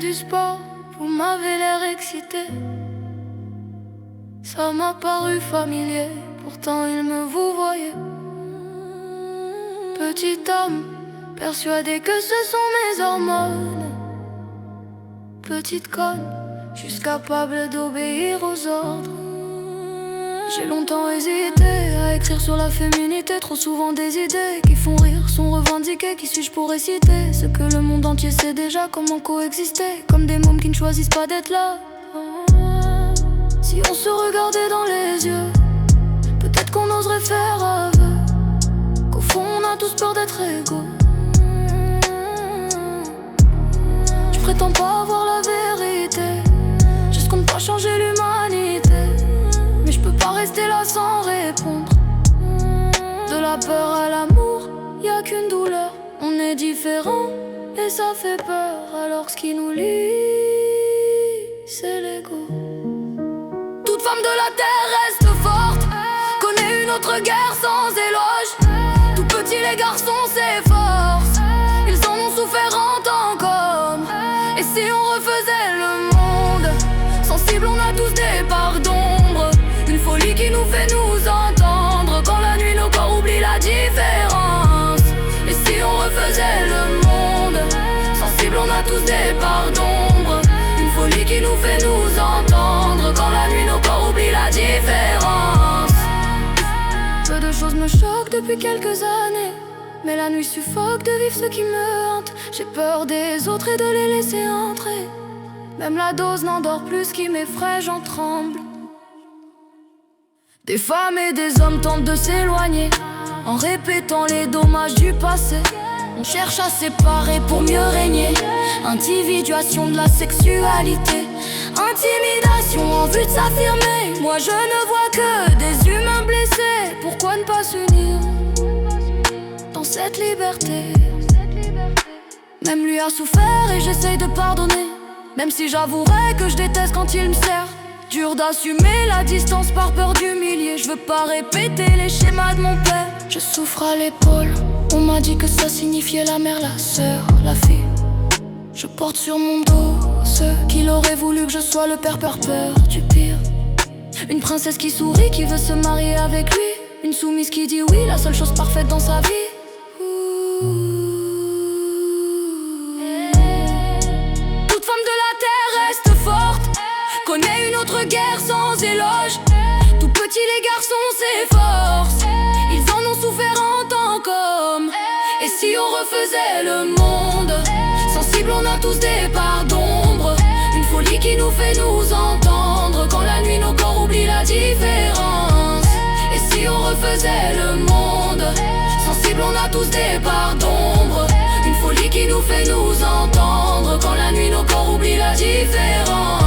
du sport, vous m'avez l'air excité. Ça m'a paru familier, pourtant il me vous voyait. Petit homme, persuadé que ce sont mes hormones. Petite conne, juste capable d'obéir aux ordres. J'ai longtemps hésité à écrire sur la féminité. Trop souvent des idées qui font rire sont revendiquées. Qui suis-je pour réciter ce que le monde entier sait déjà? Comment coexister comme des mômes qui ne choisissent pas d'être là? Si on se regardait dans les yeux, peut-être qu'on oserait faire aveu qu'au fond on a tous peur d'être égaux. Je prétends pas avoir la vérité, juste compte pas changer l'humanité. Mais je peux pas rester là sans répondre. De la peur à l'amour, y a qu'une douleur. On est différents et ça fait peur. Alors ce qui nous lie, c'est l'ego. Toute femme de la terre reste forte, connaît une autre guerre sans éloge. Tout petit les garçons s'efforcent, ils en ont souffert en tant qu'hommes. Et si on refaisait le monde, sensible on a tous des parts d'ombre. Une folie qui nous fait nous entendre, quand la nuit nos corps oublient la différence. Et si on refaisait le monde, sensible on a tous des parts d'ombre. Une folie qui nous fait nous entendre, quand la nuit nos corps oublient la différence. Peu de choses me choquent depuis quelques années, mais la nuit suffoque de vivre ce qui me hante. J'ai peur des autres et de les laisser entrer. Même la dose n'endort plus, ce qui m'effraie, j'en tremble. Des femmes et des hommes tentent de s'éloigner en répétant les dommages du passé. On cherche à séparer pour mieux régner. Individuation de la sexualité, intimidation en vue de s'affirmer. Moi je ne vois que des humains blessés. Pourquoi ne pas s'unir dans cette liberté? Même lui a souffert et j'essaye de pardonner, même si j'avouerais que je déteste quand il me sert. Dur d'assumer la distance par peur d'humilier. Je veux pas répéter les schémas de mon père. Je souffre à l'épaule, on m'a dit que ça signifiait la mère, la sœur, la fille. Je porte sur mon dos ceux qu'il aurait voulu que je sois, le père peur du pire. Une princesse qui sourit, qui veut se marier avec lui. Une soumise qui dit oui, la seule chose parfaite dans sa vie. Toute femme de la terre reste forte, connaît une autre guerre sans éloge. Tout petit les garçons s'efforcent, ils en ont souffert en tant qu'hommes. Et si on refaisait le monde, sensible on a tous des parts d'ombre. Une folie qui nous fait nous entendre, quand la nuit nos corps oublient la différence. Et si on refaisait le monde, sensible on a tous des parts d'ombre. Une folie qui nous fait nous entendre, quand la nuit nos corps oublient la différence.